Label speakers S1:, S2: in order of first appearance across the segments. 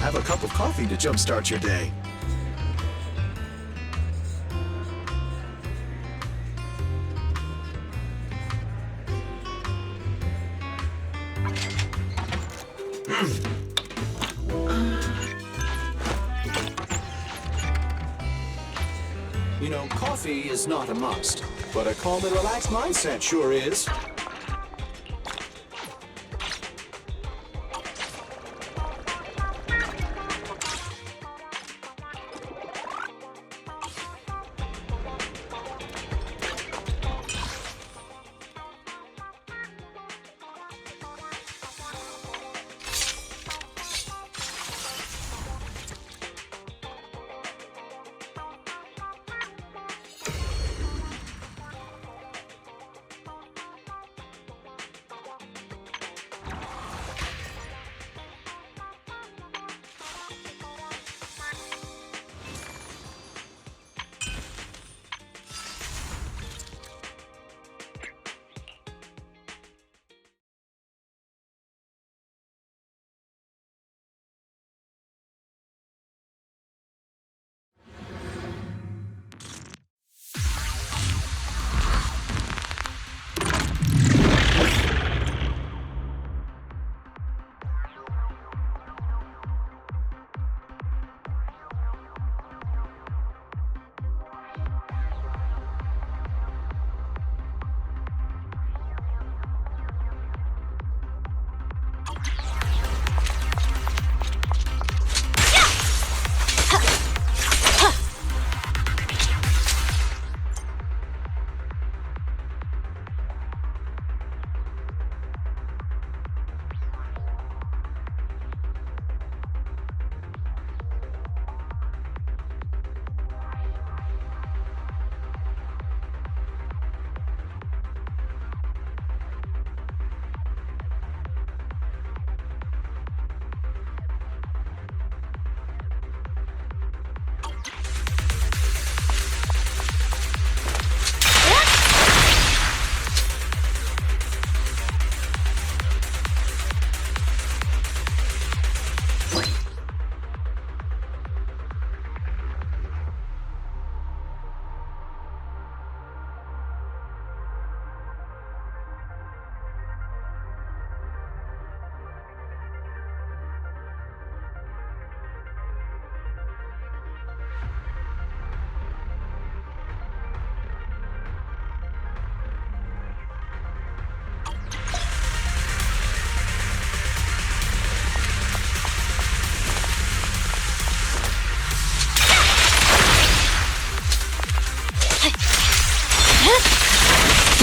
S1: Have a cup of coffee to jumpstart your day. You know, coffee is not a must, but a calm and relaxed mindset sure is.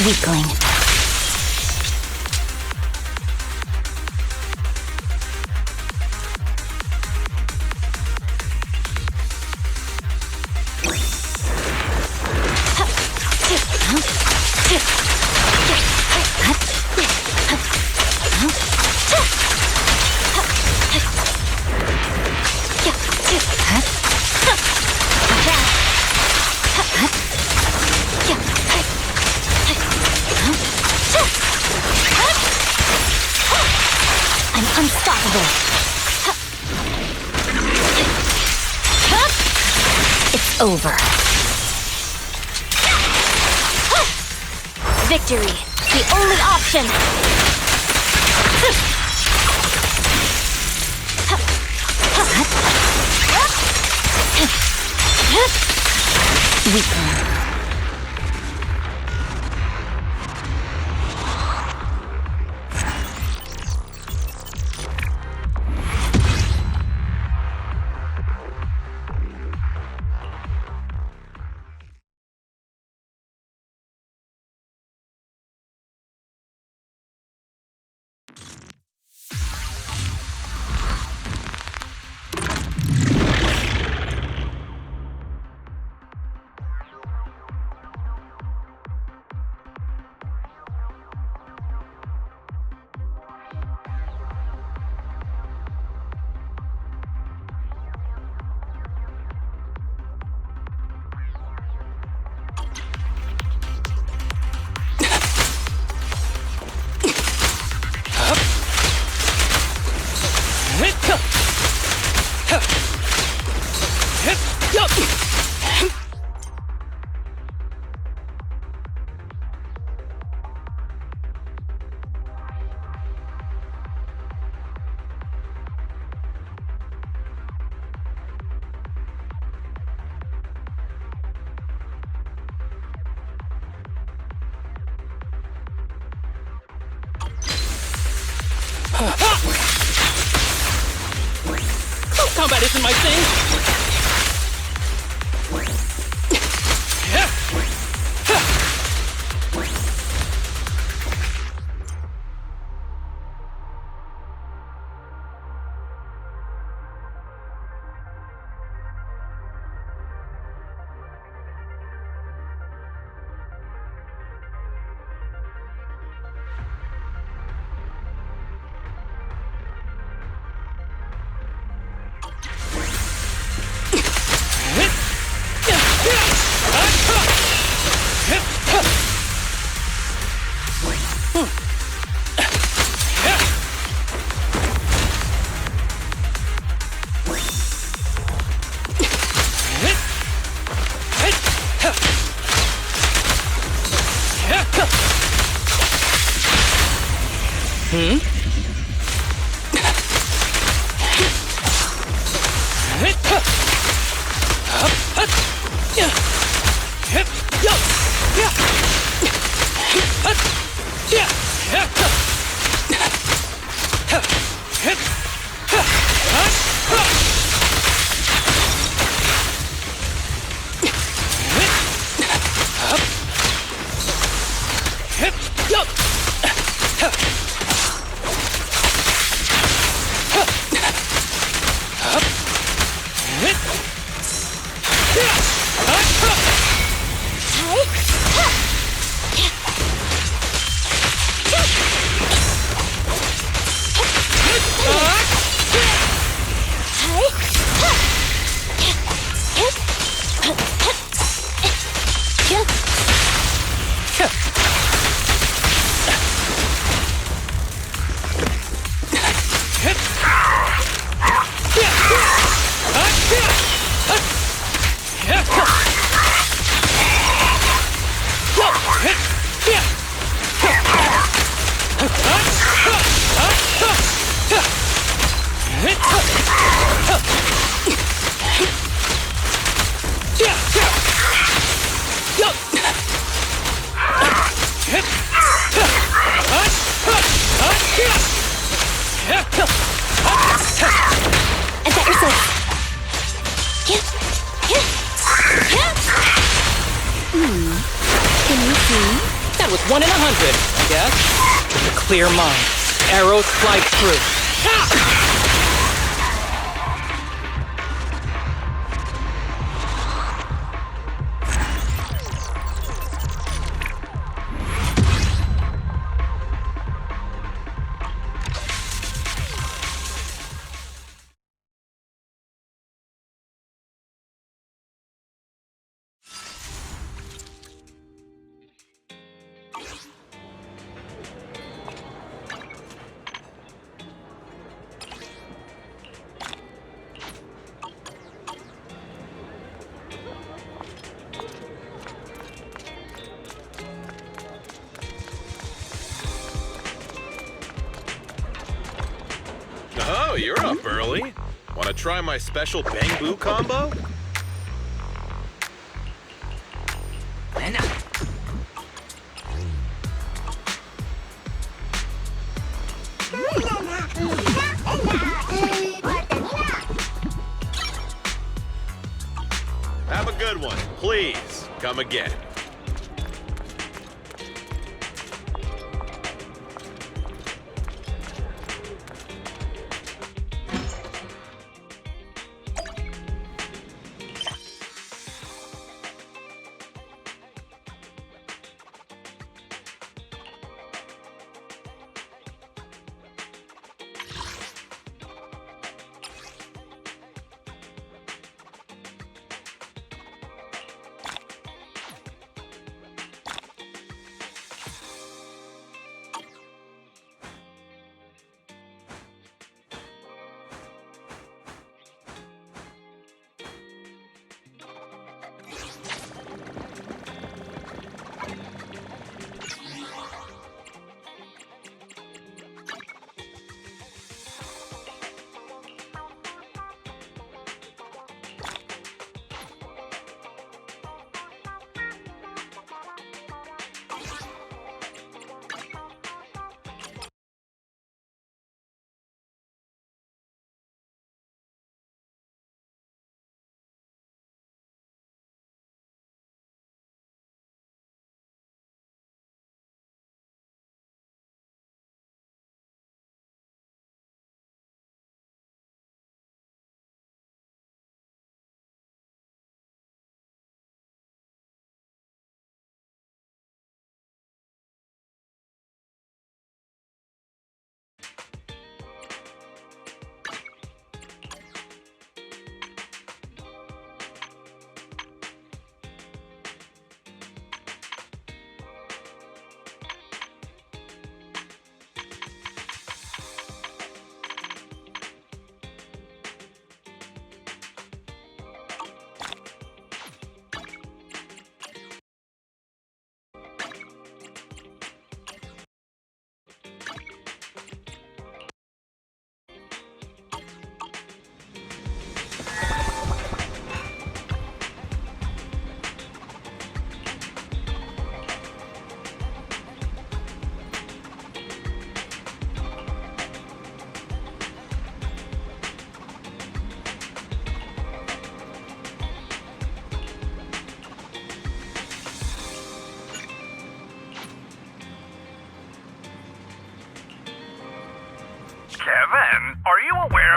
S2: Weakling. Unstoppable. It's over. Victory, the only option. Weakling.
S3: That isn't my thing! That was 1 in 100, I guess. With a clear mind, arrows fly through.
S4: Oh, you're up early. Want to try my special Bang Boo combo? Have a good one. Please, come again.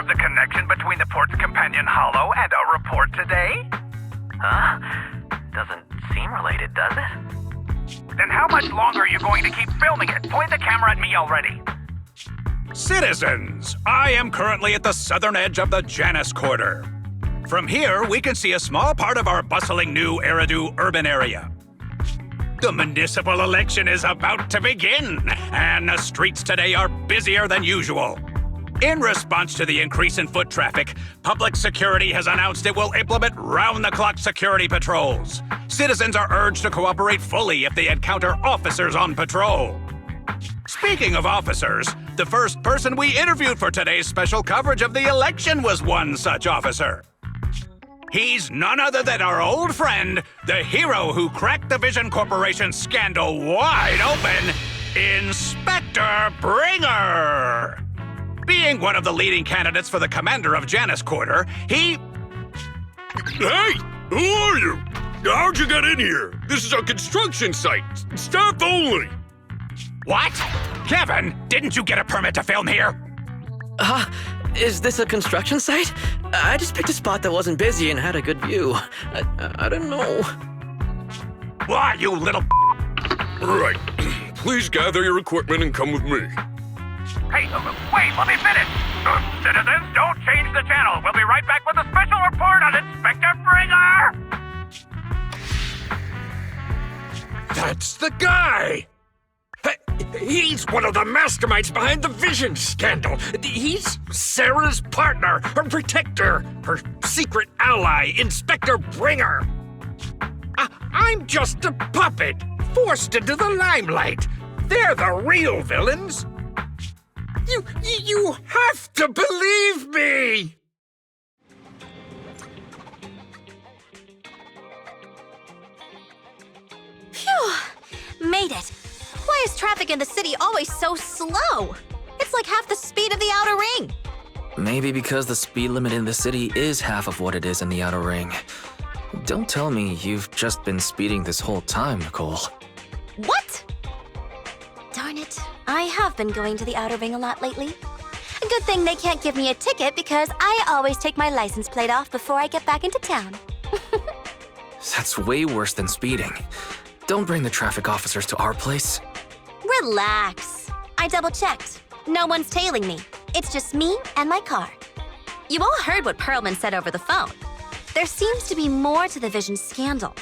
S5: of the connection between the port's companion hollow and our report today? Huh? Doesn't seem related, does it? Then how much longer are you going to keep filming it? Point the camera at me already.
S6: Citizens, I am currently at the southern edge of the Janus Quarter. From here, we can see a small part of our bustling new Eridu urban area. The municipal election is about to begin, and the streets today are busier than usual. In response to the increase in foot traffic, public security has announced it will implement round-the-clock security patrols. Citizens are urged to cooperate fully if they encounter officers on patrol. Speaking of officers, the first person we interviewed for today's special coverage of the election was one such officer. He's none other than our old friend, the hero who cracked the Vision Corporation scandal wide open, Inspector Bringer! Being one of the leading candidates for the commander of Janus Quarter, he...
S7: Hey! Who are you? How'd you get in here? This is a construction site. Staff only.
S6: What? Kevin, didn't you get a permit to film here?
S3: Is this a construction site? I just picked a spot that wasn't busy and had a good view. I don't know.
S6: Why, you little...
S7: Right. Please gather your equipment and come with me.
S5: Hey, wait, let me finish. Citizens, don't change the channel. We'll be right back with a special report on Inspector Bringer.
S7: That's the guy! He's one of the masterminds behind the Vision scandal. He's Sarah's partner, her protector, her secret ally, Inspector Bringer. I'm just a puppet, forced into the limelight. They're the real villains. You have to believe me!
S2: Phew! Made it. Why is traffic in the city always so slow? It's like half the speed of the outer ring.
S8: Maybe because the speed limit in the city is half of what it is in the outer ring. Don't tell me you've just been speeding this whole time, Nicole.
S2: What? Darn it. I have been going to the outer ring a lot lately. A good thing they can't give me a ticket because I always take my license plate off before I get back into town.
S8: That's way worse than speeding. Don't bring the traffic officers to our place.
S2: Relax. I double-checked. No one's tailing me. It's just me and my car. You all heard what Perlman said over the phone. There seems to be more to the Vision scandal.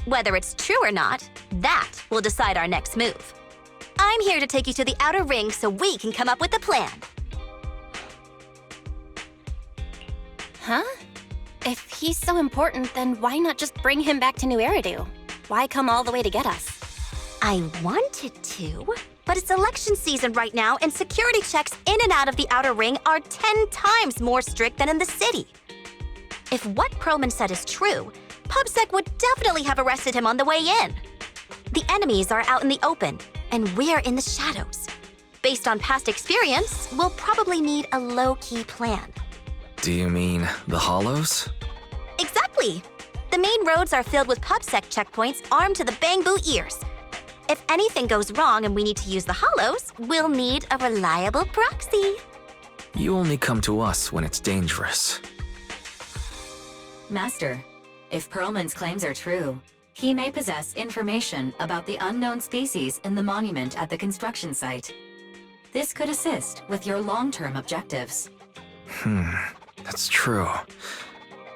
S2: Whether it's true or not, that will decide our next move. I'm here to take you to the outer ring so we can come up with a plan.
S9: Huh? If he's so important, then why not just bring him back to New Eridu? Why come all the way to get us?
S2: I wanted to, but it's election season right now and security checks in and out of the outer ring are 10 times more strict than in the city. If what Perlman said is true, PubSec would definitely have arrested him on the way in. The enemies are out in the open, and we're in the shadows. Based on past experience, we'll probably need a low-key plan.
S8: Do you mean the Hollows?
S2: Exactly! The main roads are filled with PubSec checkpoints armed to the bang-boo ears. If anything goes wrong and we need to use the Hollows, we'll need a reliable proxy.
S8: You only come to us when it's dangerous.
S10: Master, if Perlman's claims are true, he may possess information about the unknown species in the monument at the construction site. This could assist with your long-term objectives.
S8: That's true.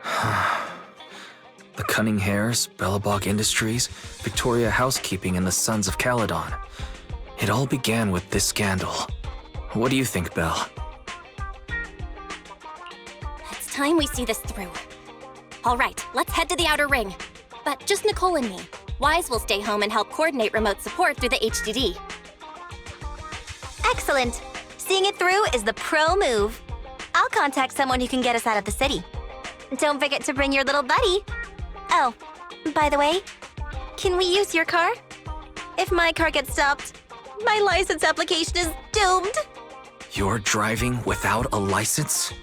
S8: The Cunning Hares, Bellabog Industries, Victoria Housekeeping, and the Sons of Caledon. It all began with this scandal. What do you think, Belle?
S9: It's time we see this through. All right, let's head to the outer ring. But just Nicole and me. Wise will stay home and help coordinate remote support through the HDD.
S2: Excellent. Seeing it through is the pro move. I'll contact someone who can get us out of the city. Don't forget to bring your little buddy. Oh, by the way, can we use your car? If my car gets stopped, my license application is doomed.
S8: You're driving without a license?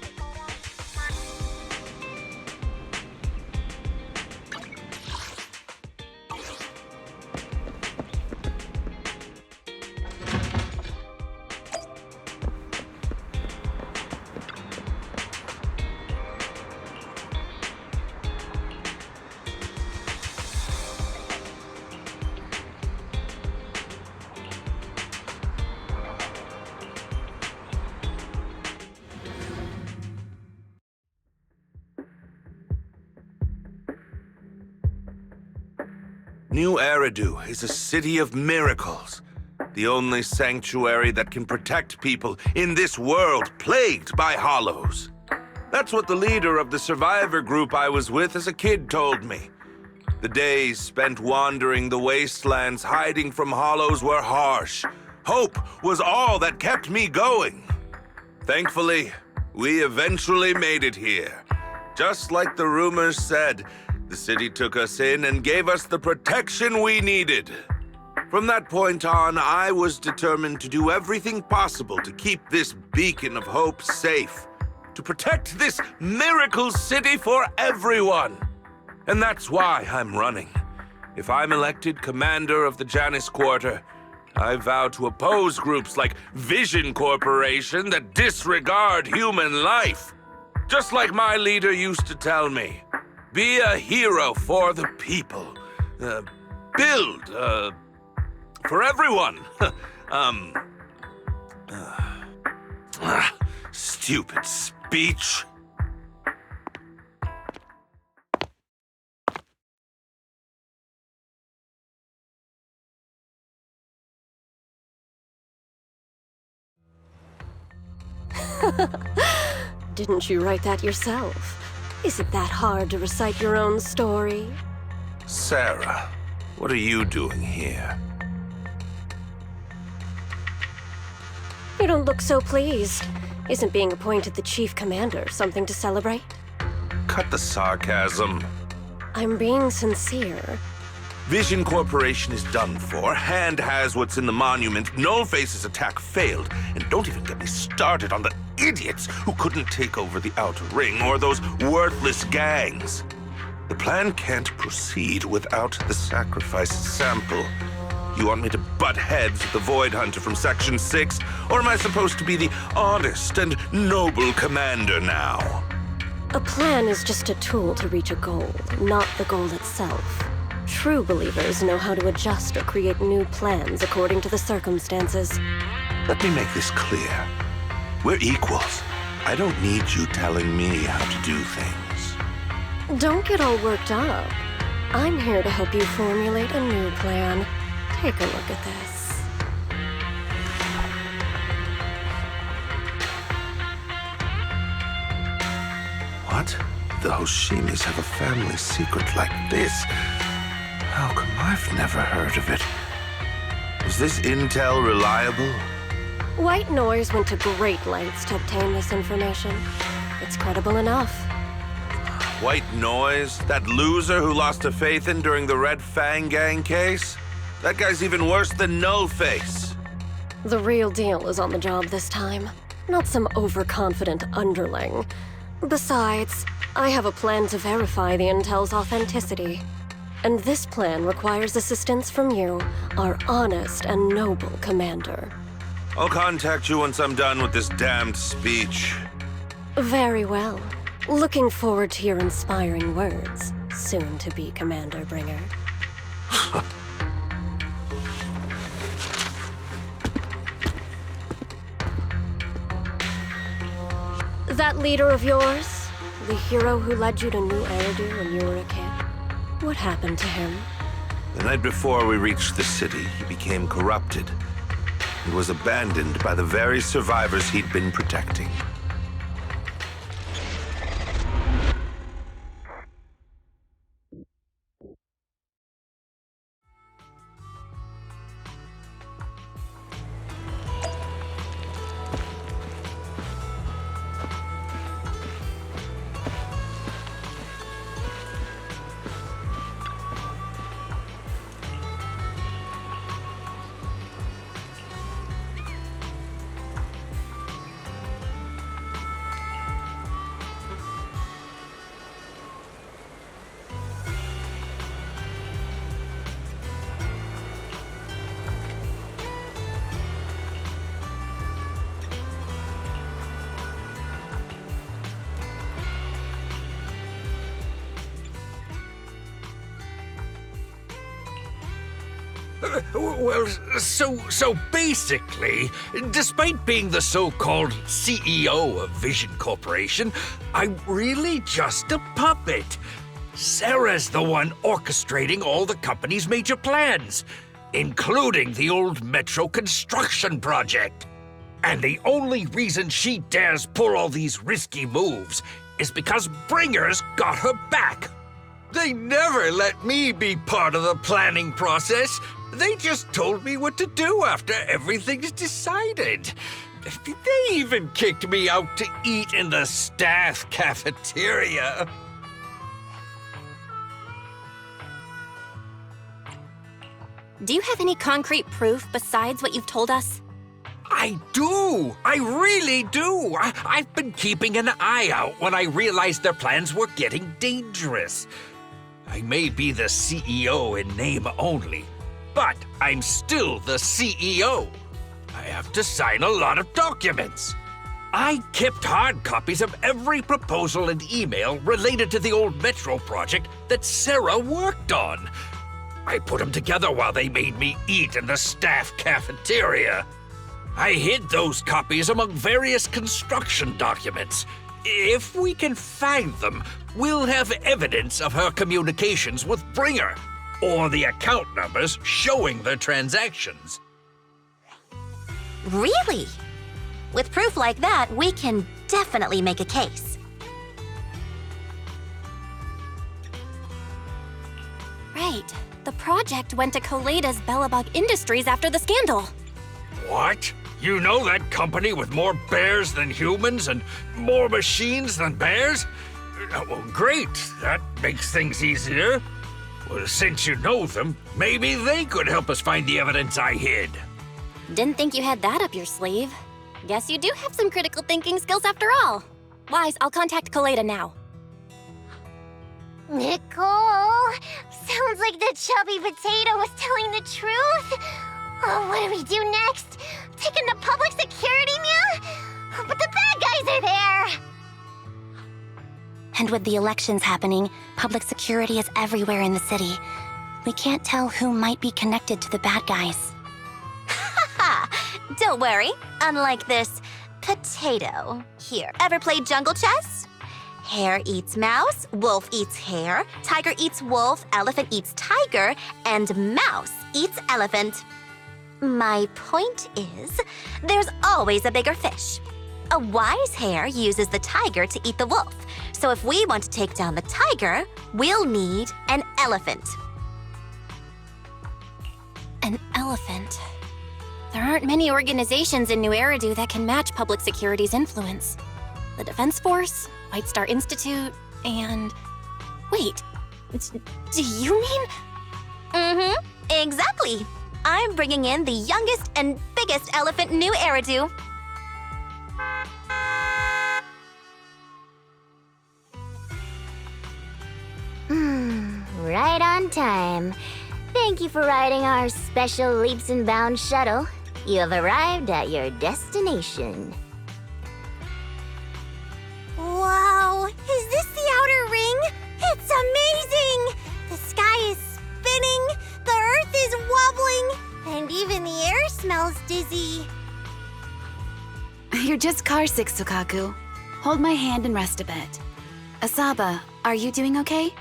S11: New Eridu is a city of miracles. The only sanctuary that can protect people in this world plagued by hollows. That's what the leader of the survivor group I was with as a kid told me. The days spent wandering the wastelands hiding from hollows were harsh. Hope was all that kept me going. Thankfully, we eventually made it here. Just like the rumors said, the city took us in and gave us the protection we needed. From that point on, I was determined to do everything possible to keep this beacon of hope safe, to protect this miracle city for everyone. And that's why I'm running. If I'm elected commander of the Janus Quarter, I vow to oppose groups like Vision Corporation that disregard human life. Just like my leader used to tell me, be a hero for the people. Build, for everyone. Stupid speech.
S12: Didn't you write that yourself? Is it that hard to recite your own story?
S11: Sarah, what are you doing here?
S12: You don't look so pleased. Isn't being appointed the chief commander something to celebrate?
S11: Cut the sarcasm.
S12: I'm being sincere.
S11: Vision Corporation is done for. Hand has what's in the monument. Nullface's attack failed. And don't even get me started on the idiots who couldn't take over the Outer Ring or those worthless gangs. The plan can't proceed without the sacrifice sample. You want me to butt heads with the Void Hunter from Section 6? Or am I supposed to be the honest and noble commander now?
S12: A plan is just a tool to reach a goal, not the goal itself. True believers know how to adjust or create new plans according to the circumstances.
S11: Let me make this clear. We're equals. I don't need you telling me how to do things.
S12: Don't get all worked up. I'm here to help you formulate a new plan. Take a look at this.
S11: What? The Hoshimis have a family secret like this? How come I've never heard of it? Is this intel reliable?
S12: White Noise went to great lengths to obtain this information. It's credible enough.
S11: White Noise? That loser who lost a faith in during the Red Fang Gang case? That guy's even worse than Nullface.
S12: The real deal is on the job this time, not some overconfident underling. Besides, I have a plan to verify the intel's authenticity. And this plan requires assistance from you, our honest and noble commander.
S11: I'll contact you once I'm done with this damned speech.
S12: Very well. Looking forward to your inspiring words, soon to be Commander Bringer. That leader of yours, the hero who led you to New Eridu when you were a kid, what happened to him?
S11: The night before we reached the city, he became corrupted and was abandoned by the very survivors he'd been protecting.
S7: Well, so basically, despite being the so-called CEO of Vision Corporation, I'm really just a puppet. Sarah's the one orchestrating all the company's major plans, including the old metro construction project. And the only reason she dares pull all these risky moves is because Bringer's got her back. They never let me be part of the planning process. They just told me what to do after everything's decided. They even kicked me out to eat in the staff cafeteria.
S9: Do you have any concrete proof besides what you've told us?
S7: I do! I really do! I've been keeping an eye out when I realized their plans were getting dangerous. I may be the CEO in name only, but I'm still the CEO. I have to sign a lot of documents. I kept hard copies of every proposal and email related to the old metro project that Sarah worked on. I put them together while they made me eat in the staff cafeteria. I hid those copies among various construction documents. If we can find them, we'll have evidence of her communications with Bringer, or the account numbers showing their transactions.
S2: Really? With proof like that, we can definitely make a case.
S9: Right. The project went to Koleda's Bellabog Industries after the scandal.
S7: What? You know that company with more bears than humans and more machines than bears? Well, great. That makes things easier. Well, since you know them, maybe they could help us find the evidence I hid.
S9: Didn't think you had that up your sleeve. Guess you do have some critical thinking skills after all. Wise, I'll contact Koleda now.
S13: Nicole! Sounds like the chubby potato was telling the truth. Oh, what do we do next? Take him to public security, Mia? But the bad guys are there!
S2: And with the elections happening, public security is everywhere in the city. We can't tell who might be connected to the bad guys. Haha! Don't worry. Unlike this potato. Here, ever played jungle chess? Hare eats mouse, wolf eats hare, tiger eats wolf, elephant eats tiger, and mouse eats elephant. My point is, there's always a bigger fish. A wise hare uses the tiger to eat the wolf. So if we want to take down the tiger, we'll need an elephant.
S9: An elephant. There aren't many organizations in New Eridu that can match public security's influence. The Defense Force, White Star Institute, and... Wait, do you mean...
S2: Mm-hmm, exactly. I'm bringing in the youngest and biggest elephant in New Eridu.
S13: Right on time. Thank you for riding our special leaps and bounds shuttle. You have arrived at your destination.
S14: Wow, is this the outer ring? It's amazing! The sky is spinning, the earth is wobbling, and even the air smells dizzy.
S15: You're just carsick, Sukaku. Hold my hand and rest a bit. Asaba, are you doing okay?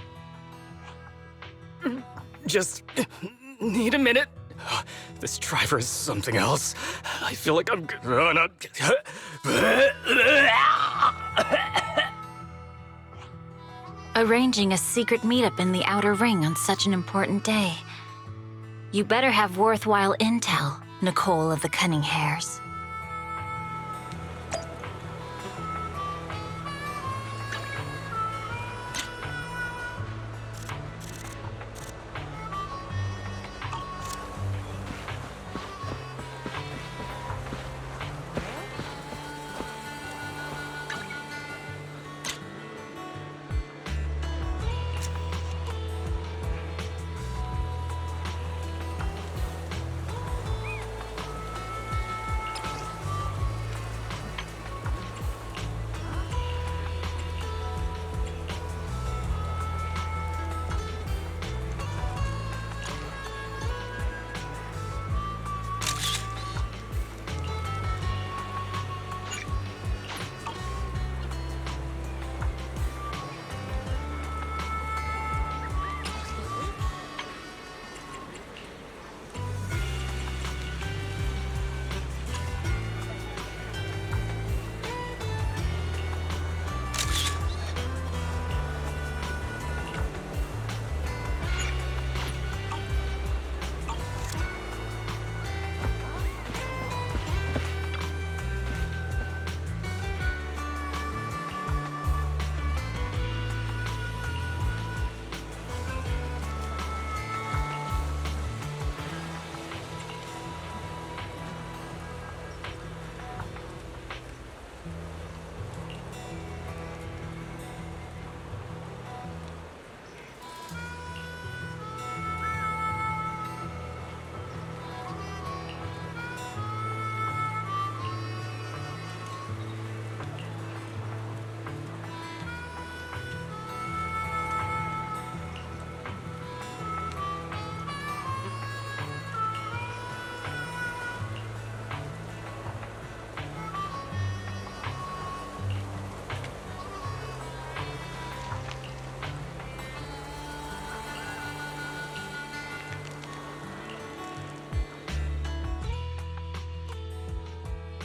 S16: Just need a minute. This driver is something else. I feel like I'm gonna...
S17: Arranging a secret meetup in the Outer Ring on such an important day. You better have worthwhile intel, Nicole of the Cunning Hairs.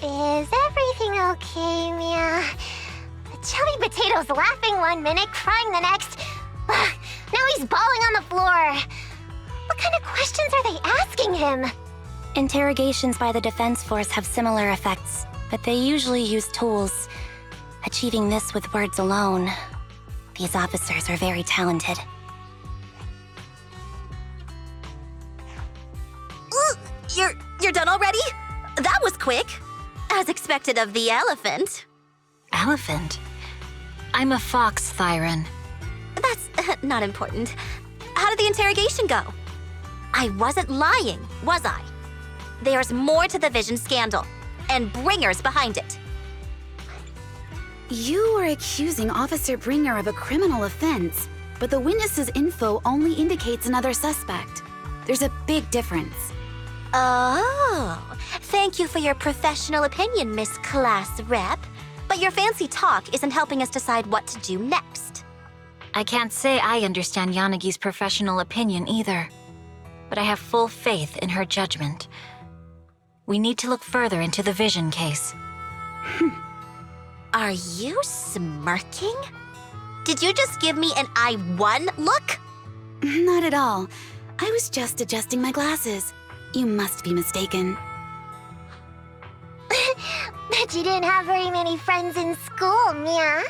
S13: Is everything okay, Mia? Chubby Potato's laughing one minute, crying the next. Now he's bawling on the floor. What kind of questions are they asking him?
S9: Interrogations by the defense force have similar effects, but they usually use tools. Achieving this with words alone. These officers are very talented.
S2: You're done already? That was quick. As expected of the elephant.
S17: Elephant? I'm a fox, Thyron.
S2: That's not important. How did the interrogation go? I wasn't lying, was I? There's more to the Vision scandal, and Bringer's behind it.
S15: You are accusing Officer Bringer of a criminal offense, but the witness's info only indicates another suspect. There's a big difference.
S2: Oh, thank you for your professional opinion, Miss Class Rep. But your fancy talk isn't helping us decide what to do next.
S17: I can't say I understand Yanagi's professional opinion either, but I have full faith in her judgment. We need to look further into the Vision case.
S2: Are you smirking? Did you just give me an I won look?
S15: Not at all. I was just adjusting my glasses. You must be mistaken.
S13: Bet you didn't have very many friends in school, Mia.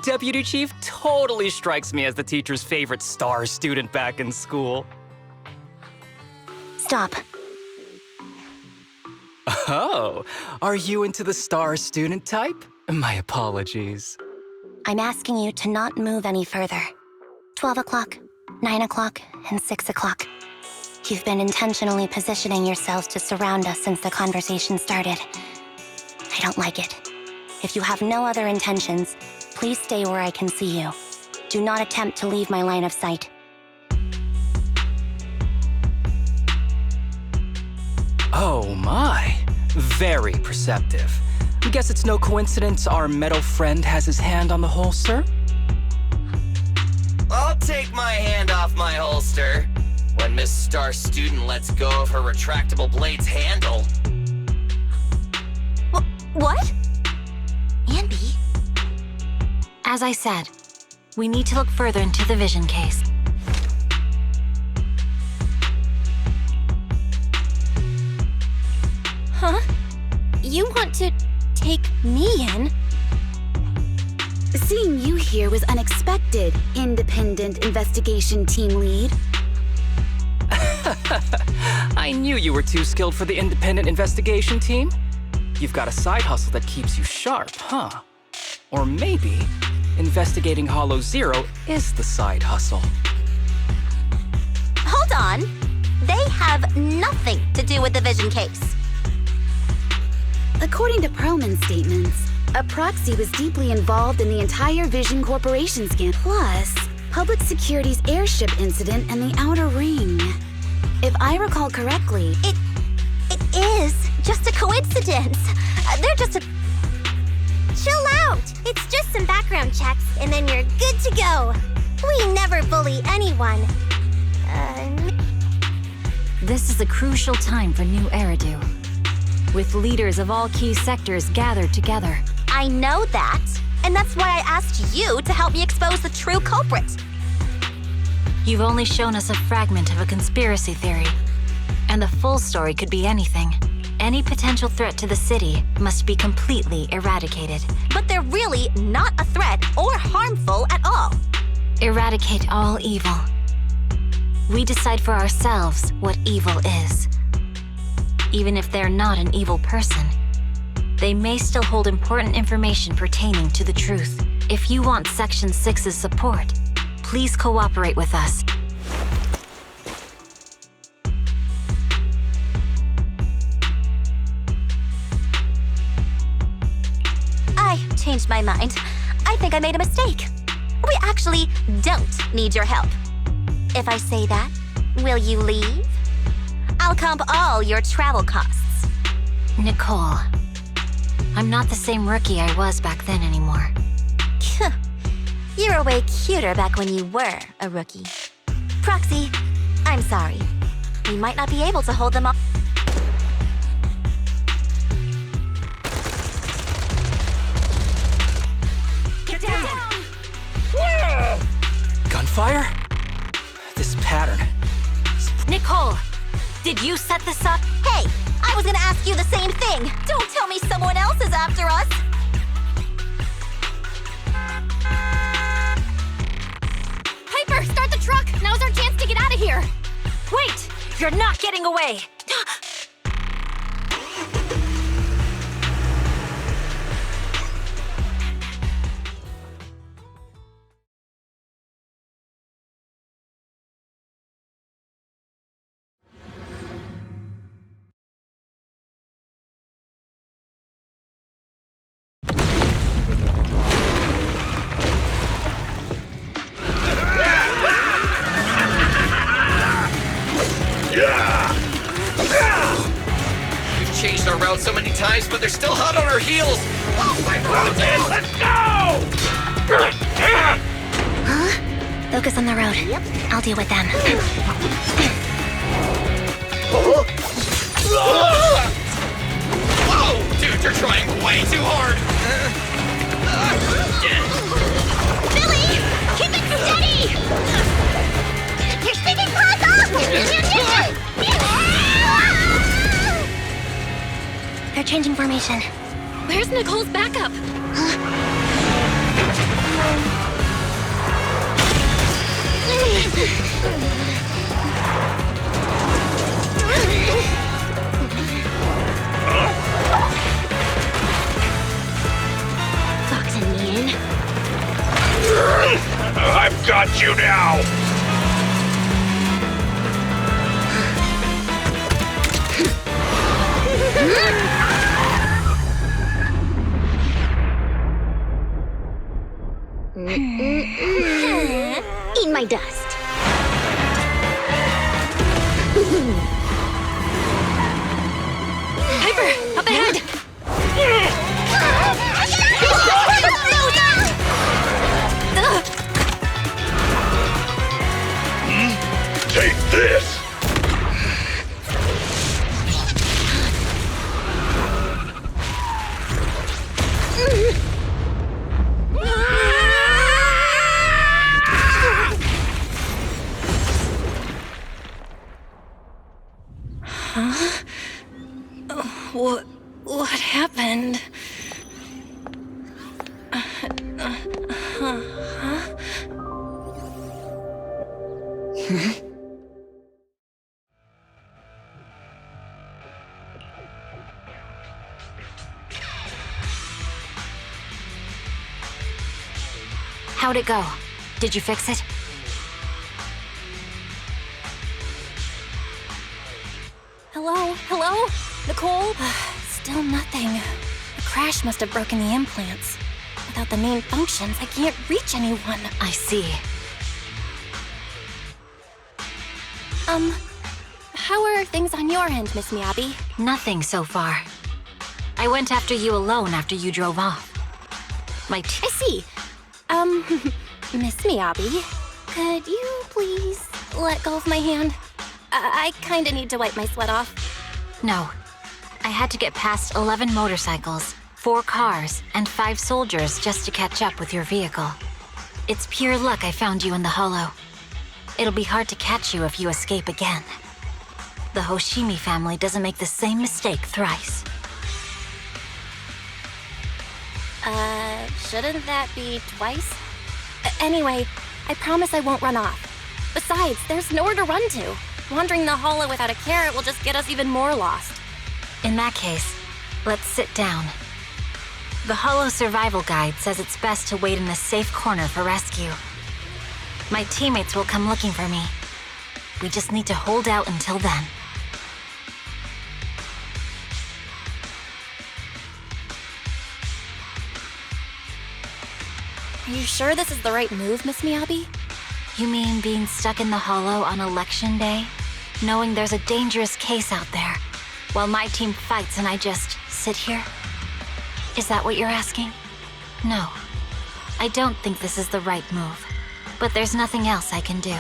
S16: Deputy Chief totally strikes me as the teacher's favorite star student back in school.
S9: Stop.
S16: Oh, are you into the star student type? My apologies.
S9: I'm asking you to not move any further. 12 o'clock, 9 o'clock, and 6 o'clock. You've been intentionally positioning yourselves to surround us since the conversation started. I don't like it. If you have no other intentions, please stay where I can see you. Do not attempt to leave my line of sight.
S16: Oh my, very perceptive. Guess it's no coincidence our metal friend has his hand on the holster?
S3: I'll take my hand off my holster when Miss Star Student lets go of her retractable blade's handle.
S2: What? Andy?
S17: As I said, we need to look further into the Vision case.
S9: Huh? You want to take me in? Seeing you here was unexpected, independent investigation team lead.
S16: I knew you were too skilled for the independent investigation team. You've got a side hustle that keeps you sharp, huh? Or maybe investigating Hollow Zero is the side hustle.
S2: Hold on. They have nothing to do with the Vision case.
S15: According to Perlman's statements, a proxy was deeply involved in the entire Vision Corporation scandal, plus public security's airship incident and the Outer Ring. If I recall correctly,
S2: It is just a coincidence. They're just a...
S14: Chill out. It's just some background checks, and then you're good to go. We never bully anyone.
S10: This is a crucial time for New Eridu, with leaders of all key sectors gathered together.
S2: I know that, and that's why I asked you to help me expose the true culprit.
S17: You've only shown us a fragment of a conspiracy theory, and the full story could be anything. Any potential threat to the city must be completely eradicated.
S2: But they're really not a threat or harmful at all.
S17: Eradicate all evil. We decide for ourselves what evil is. Even if they're not an evil person, they may still hold important information pertaining to the truth. If you want Section 6's support, please cooperate with us.
S2: I changed my mind. I think I made a mistake. We actually don't need your help. If I say that, will you leave? I'll comp all your travel costs.
S17: Nicole, I'm not the same rookie I was back then anymore.
S2: You were way cuter back when you were a rookie. Proxy, I'm sorry. We might not be able to hold them all.
S16: fire? This pattern.
S2: Nicole, did you set this up? Hey, I was gonna ask you the same thing. Don't tell me someone else is after us.
S9: Piper, start the truck! Now's our chance to get out of here!
S2: Wait, you're not getting away.
S3: We've changed our route so many times, but they're still hot on our heels. Oh, my God! Let's go!
S17: Huh? Focus on the road. Yep. I'll deal with them.
S3: Whoa! Dude, you're trying way too hard!
S13: Billy! Keep it steady! You're sticking close off!
S17: They're changing formation.
S9: Where's Nicole's backup?
S17: Boxing me in.
S6: I've got you now!
S17: Eat my dust.
S9: Piper, up ahead!
S6: Take this!
S9: Huh? What happened?
S17: How'd it go? Did you fix it?
S9: Hello? Hello? Nicole? Still nothing. The crash must have broken the implants. Without the main functions, I can't reach anyone.
S17: I see.
S9: How are things on your end, Miss Miyabi?
S17: Nothing so far. I went after you alone after you drove off.
S9: I see. Miss Miyabi, could you please let go of my hand? I kinda need to wipe my sweat off.
S17: No. I had to get past 11 motorcycles, 4 cars, and 5 soldiers just to catch up with your vehicle. It's pure luck I found you in the hollow. It'll be hard to catch you if you escape again. The Hoshimi family doesn't make the same mistake thrice.
S9: Shouldn't that be twice? Anyway, I promise I won't run off. Besides, there's nowhere to run to. Wandering the hollow without a carrot will just get us even more lost.
S17: In that case, let's sit down. The Hollow Survival Guide says it's best to wait in a safe corner for rescue. My teammates will come looking for me. We just need to hold out until then.
S9: Are you sure this is the right move, Miss Miyabi?
S17: You mean being stuck in the hollow on election day? Knowing there's a dangerous case out there, while my team fights and I just sit here? Is that what you're asking? No. I don't think this is the right move, but there's nothing else I can do.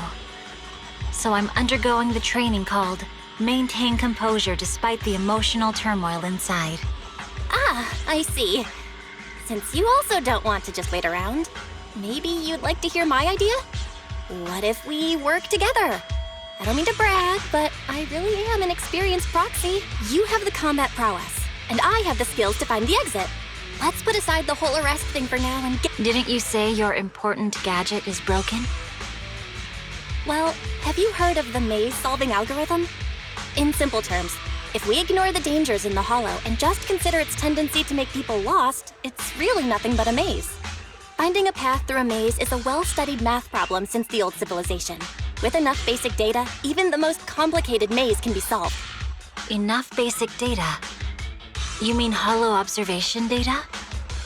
S17: So I'm undergoing the training called Maintain Composure Despite the Emotional Turmoil Inside.
S9: Ah, I see. Since you also don't want to just wait around, maybe you'd like to hear my idea? What if we work together? I don't mean to brag, but I really am an experienced proxy. You have the combat prowess, and I have the skills to find the exit. Let's put aside the whole arrest thing for now and get—
S17: Didn't you say your important gadget is broken?
S9: Well, have you heard of the maze-solving algorithm? In simple terms, if we ignore the dangers in the Hollow and just consider its tendency to make people lost, it's really nothing but a maze. Finding a path through a maze is a well-studied math problem since the old civilization. With enough basic data, even the most complicated maze can be solved.
S17: Enough basic data? You mean Hollow observation data?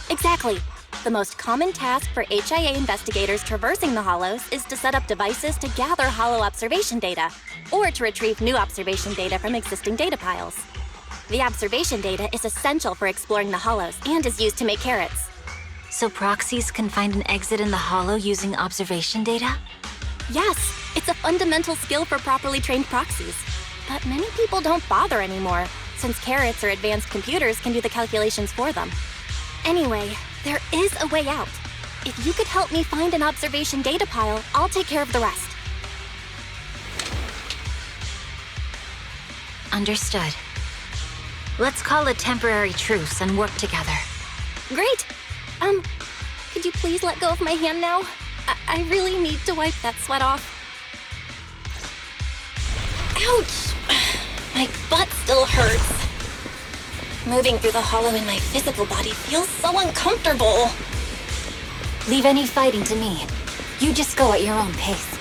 S9: Exactly. The most common task for HIA investigators traversing the Hollows is to set up devices to gather Hollow observation data, or to retrieve new observation data from existing data piles. The observation data is essential for exploring the Hollows and is used to make carrots.
S17: So proxies can find an exit in the Hollow using observation data?
S9: Yes, it's a fundamental skill for properly trained proxies. But many people don't bother anymore, since carrots or advanced computers can do the calculations for them. Anyway, there is a way out. If you could help me find an observation data pile, I'll take care of the rest.
S17: Understood. Let's call a temporary truce and work together.
S9: Great! Could you please let go of my hand now? I really need to wipe that sweat off. Ouch! My butt still hurts. Moving through the Hollow in my physical body feels so uncomfortable.
S17: Leave any fighting to me. You just go at your own pace.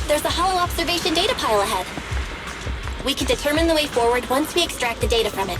S9: There's a Hollow observation data pile ahead. We can determine the way forward once we extract the data from it.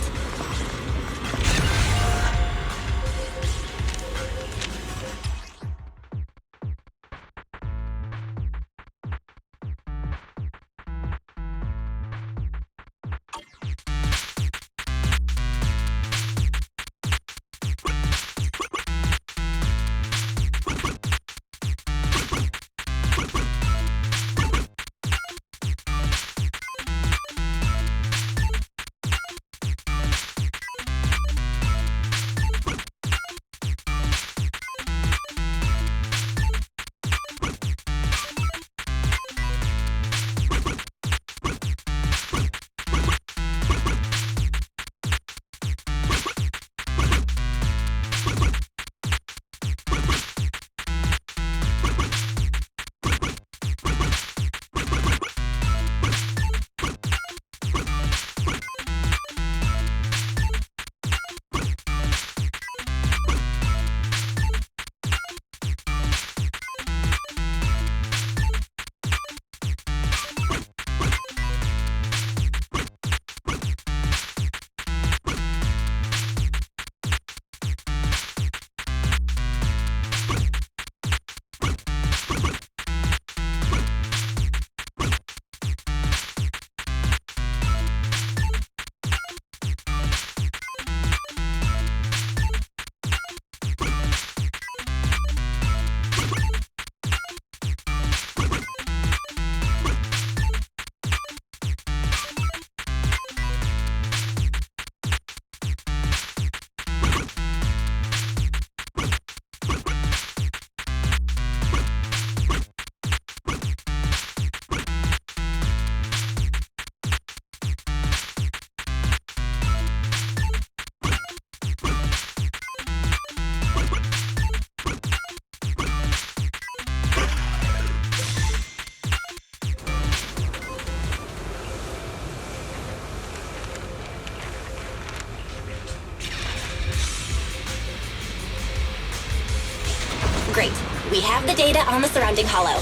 S9: Great. We have the data on the surrounding Hollow.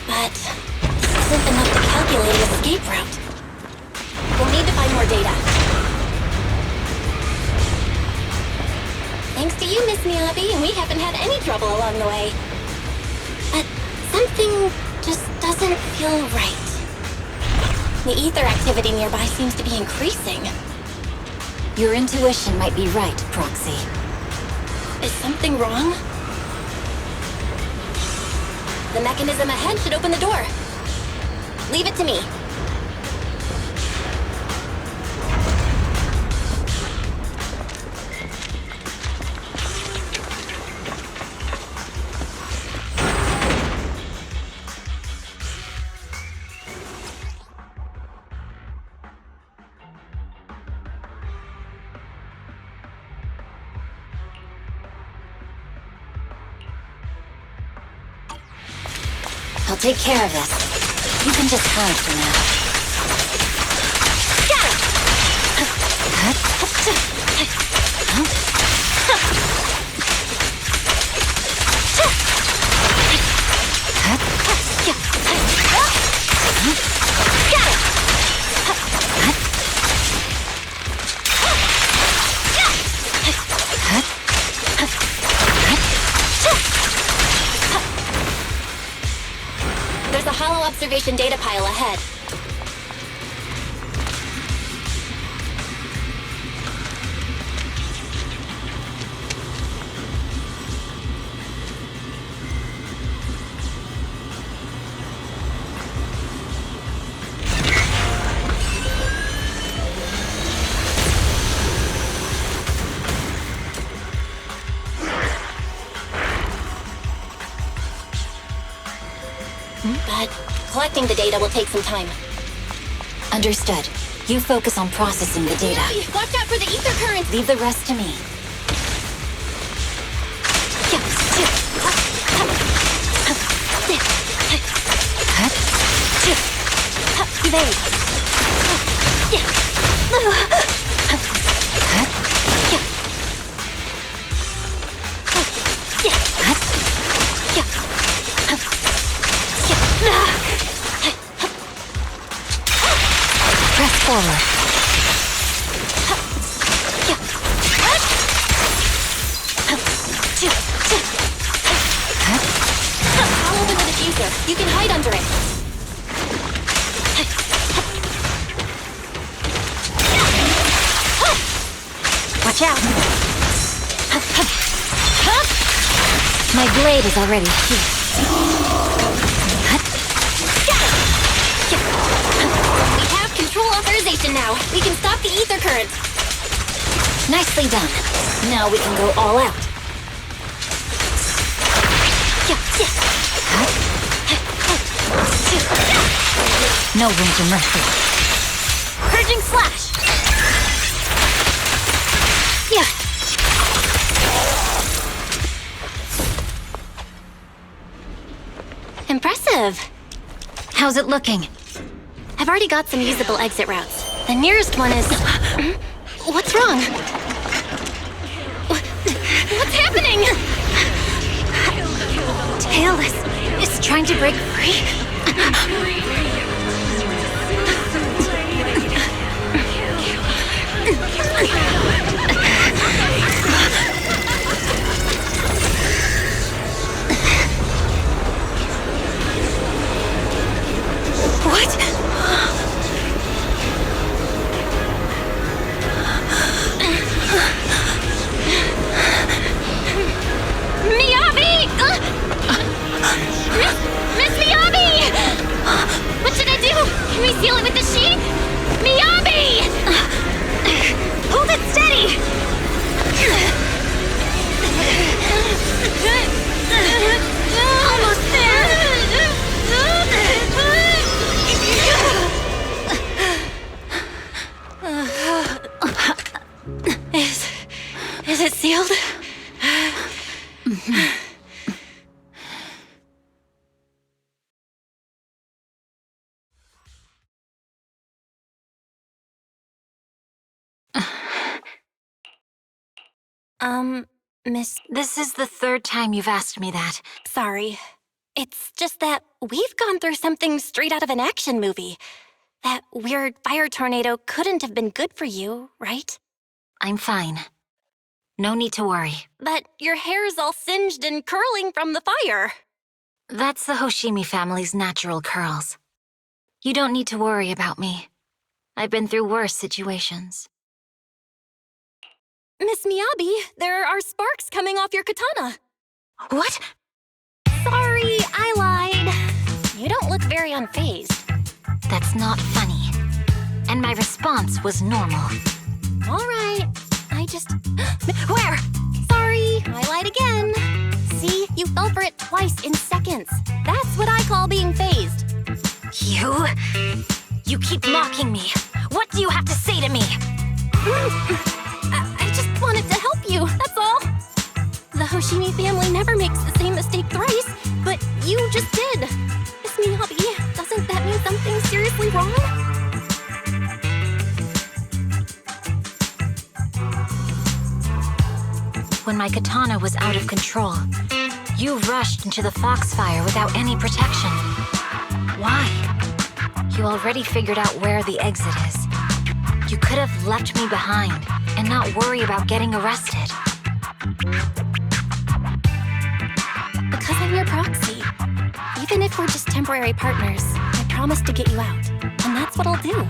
S9: But this isn't enough to calculate an escape route. We'll need to find more data. Thanks to you, Miss Miyabi, we haven't had any trouble along the way. But something just doesn't feel right. The ether activity nearby seems to be increasing.
S17: Your intuition might be right, Proxy.
S9: Is something wrong? The mechanism ahead should open the door. Leave it to me.
S17: I'll take care of this. You can just hide for now.
S9: Got it! There's a hollow observation data pile ahead. But collecting the data will take some time.
S17: Understood. You focus on processing the data.
S9: Watch out for the ether current!
S17: Leave the rest to me.
S9: Evade.
S17: Press forward.
S9: I'll open the diffuser. You can hide under it.
S17: Watch out. My blade is already here.
S9: We have control authorization now. We can stop the ether current.
S17: Nicely done. Now we can go all out. No room for mercy.
S9: Purging slash. Yeah. Impressive.
S17: How's it looking?
S9: I've already got some usable exit routes. The nearest one is... What's wrong? What's happening?
S17: Tailless is trying to break free.
S9: What? Miyabi! Miss Miyabi! What should I do? Can we seal it with the sheet? Miyabi! Hold it steady! Almost there! Is it sealed? Miss...
S17: This is the third time you've asked me that.
S9: Sorry. It's just that we've gone through something straight out of an action movie. That weird fire tornado couldn't have been good for you, right?
S17: I'm fine. No need to worry.
S9: But your hair's all singed and curling from the fire.
S17: That's the Hoshimi family's natural curls. You don't need to worry about me. I've been through worse situations.
S9: Miss Miyabi, there are sparks coming off your katana.
S17: What?
S9: Sorry, I lied. You don't look very unfazed.
S17: That's not funny. And my response was normal.
S9: All right. I just... Where? Sorry, I lied again. See, you fell for it twice in seconds. That's what I call being phased.
S17: You keep mocking me. What do you have to say to me?
S9: I just wanted to help you, that's all. The Hoshimi family never makes the same mistake thrice, but you just did. wrong?
S17: When my katana was out of control, you rushed into the foxfire without any protection. Why? You already figured out where the exit is. You could have left me behind and not worry about getting arrested.
S9: Because I'm your proxy. Even if we're just temporary partners, I promise to get you out. And that's what I'll do.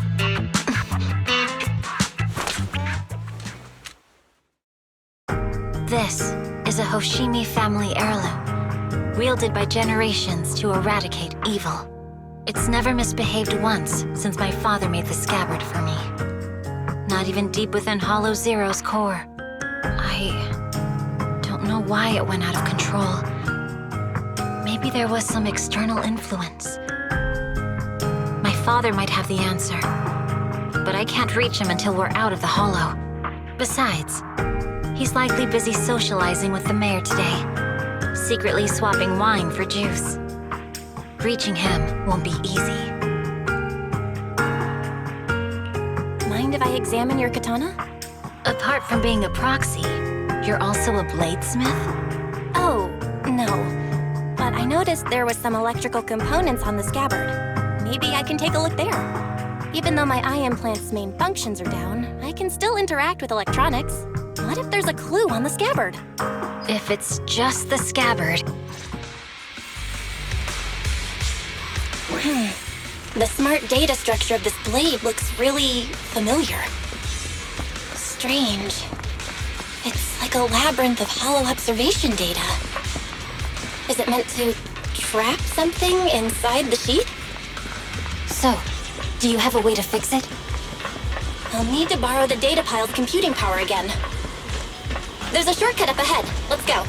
S17: This is a Hoshimi family heirloom, wielded by generations to eradicate evil. It's never misbehaved once since my father made the scabbard for me. Not even deep within Hollow Zero's core. I don't know why it went out of control. Maybe there was some external influence. My father might have the answer, but I can't reach him until we're out of the Hollow. Besides, he's likely busy socializing with the mayor today, secretly swapping wine for juice. Reaching him won't be easy.
S9: Mind if I examine your katana?
S17: Apart from being a proxy, you're also a bladesmith?
S9: Oh, no. But I noticed there was some electrical components on the scabbard. Maybe I can take a look there. Even though my eye implant's main functions are down, I can still interact with electronics. What if there's a clue on the scabbard?
S17: If it's just the scabbard...
S9: The smart data structure of this blade looks really familiar. Strange. It's like a labyrinth of hollow observation data. Is it meant to trap something inside the sheath?
S17: So, do you have a way to fix it?
S9: I'll need to borrow the data pile's computing power again. There's a shortcut up ahead. Let's go.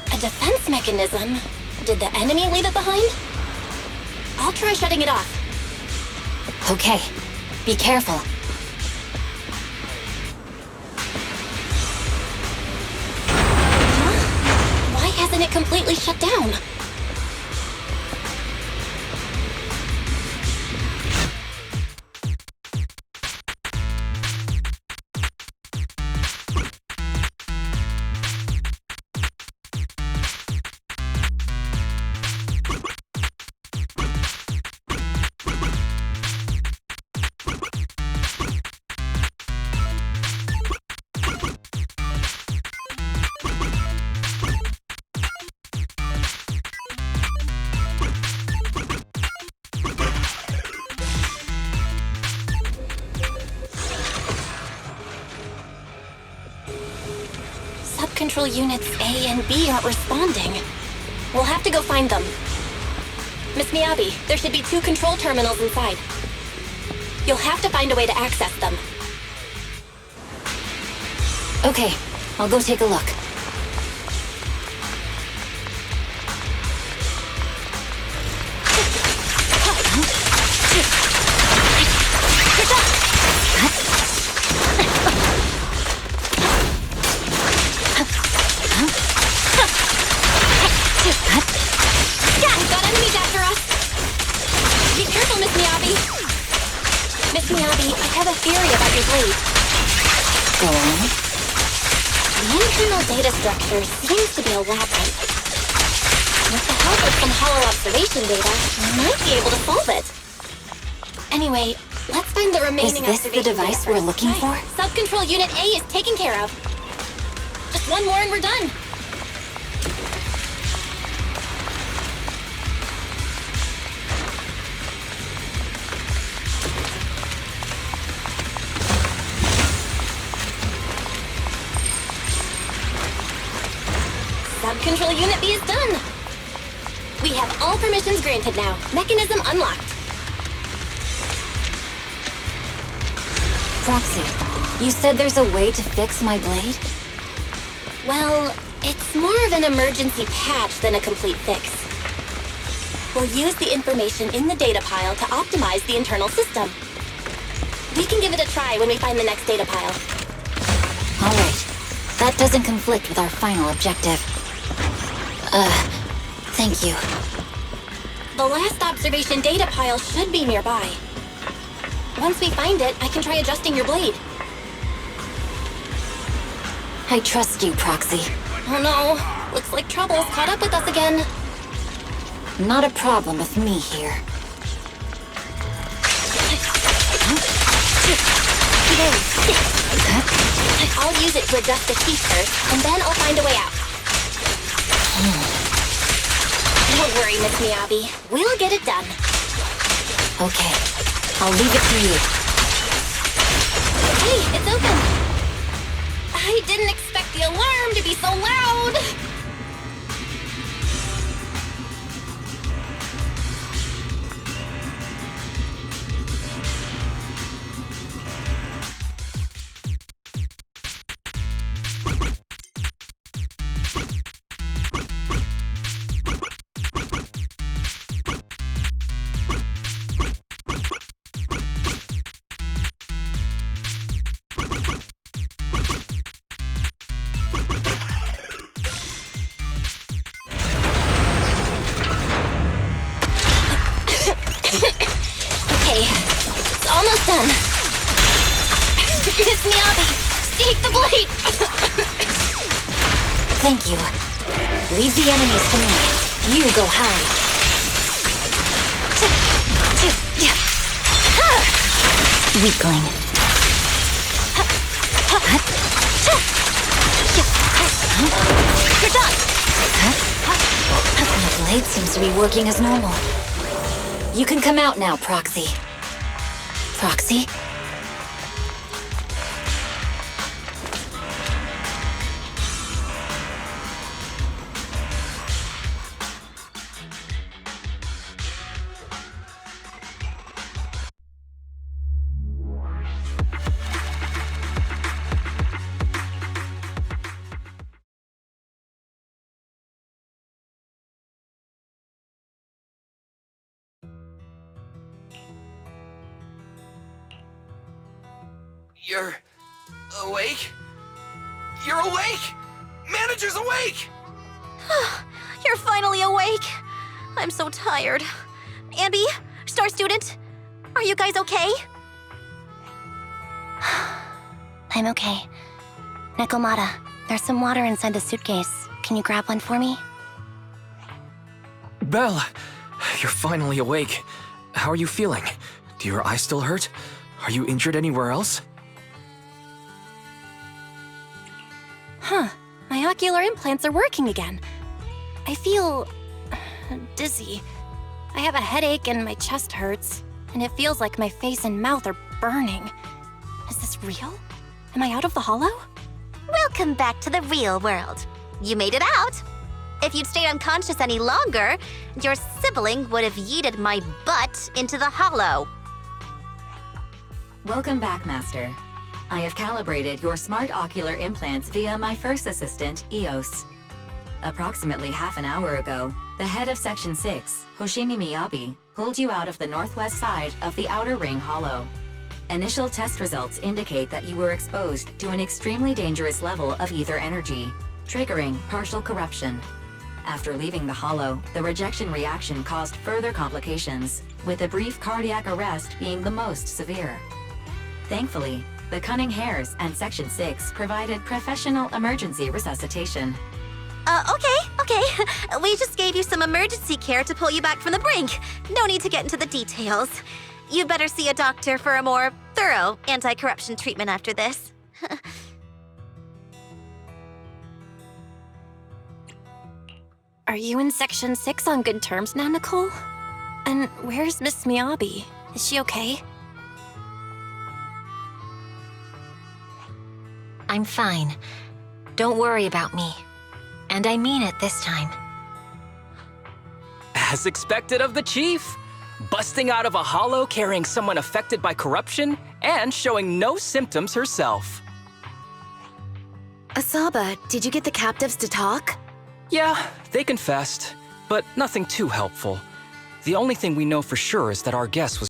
S9: A defense mechanism? Did the enemy leave it behind? I'll try shutting it off.
S17: Okay, be careful.
S9: Huh? Why hasn't it completely shut down? Control units A and B aren't responding. We'll have to go find them. Miss Miyabi, there should be 2 control terminals inside. You'll have to find a way to access them.
S17: Okay, I'll go take a look.
S9: We've got enemies after us! Be careful, Miss Miyabi! Miss Miyabi, I have a theory about your blade.
S17: Go on.
S9: The internal data structure seems to be a labyrinth. With the help of some hollow observation data, we might be able to solve it. Anyway, let's find the remaining
S17: Is this the device we're looking for?
S9: Sub-control unit A is taken care of. Just one more and we're done. Sub-control unit B is done. We have all permissions granted now. Mechanism unlocked.
S17: Proxy, you said there's a way to fix my blade?
S9: Well, it's more of an emergency patch than a complete fix. We'll use the information in the data pile to optimize the internal system. We can give it a try when we find the next data pile.
S17: All right. That doesn't conflict with our final objective. Thank you.
S9: The last observation data pile should be nearby. Once we find it, I can try adjusting your blade.
S17: I trust you, Proxy.
S9: Oh no, looks like trouble's caught up with us again.
S17: Not a problem with me here.
S9: I'll use it to adjust the teeth first, and then I'll find a way out. Don't worry, Miss Miyabi. We'll get it done.
S17: Okay, I'll leave it to you.
S9: Hey, it's open! I didn't expect the alarm to be so loud! Almost done. Miss Miyabi, take the blade!
S17: Thank you. Leave the enemies to me. You go hide. Weakling.
S9: You're done!
S17: The blade seems to be working as normal. You can come out now, Proxy. Proxy?
S3: You're awake? You're awake! Manager's awake!
S2: You're finally awake. I'm so tired. Ambi, Star Student, are you guys okay?
S9: I'm okay. Nekomata, there's some water inside the suitcase. Can you grab one for me?
S8: Belle, you're finally awake. How are you feeling? Do your eyes still hurt? Are you injured anywhere else?
S9: Huh. My ocular implants are working again. I feel dizzy. I have a headache and my chest hurts. And it feels like my face and mouth are burning. Is this real? Am I out of the hollow?
S2: Welcome back to the real world. You made it out. If you'd stayed unconscious any longer, your sibling would have yeeted my butt into the hollow.
S10: Welcome back, Master. I have calibrated your smart ocular implants via my first assistant, EOS. Approximately half an hour ago, the head of Section 6, Hoshimi Miyabi, pulled you out of the northwest side of the Outer Ring Hollow. Initial test results indicate that you were exposed to an extremely dangerous level of ether energy, triggering partial corruption. After leaving the hollow, the rejection reaction caused further complications, with a brief cardiac arrest being the most severe. Thankfully, the Cunning Hares and Section 6 provided professional emergency resuscitation.
S2: Okay. We just gave you some emergency care to pull you back from the brink. No need to get into the details. You better see a doctor for a more thorough anti-corruption treatment after this.
S9: Are you in Section 6 on good terms now, Nicole? And where's Miss Miyabi? Is she okay?
S17: I'm fine. Don't worry about me. And I mean it this time.
S16: As expected of the Chief. Busting out of a hollow carrying someone affected by corruption and showing no symptoms herself.
S15: Asaba, did you get the captives to talk?
S16: Yeah, they confessed, but nothing too helpful. The only thing we know for sure is that our guest was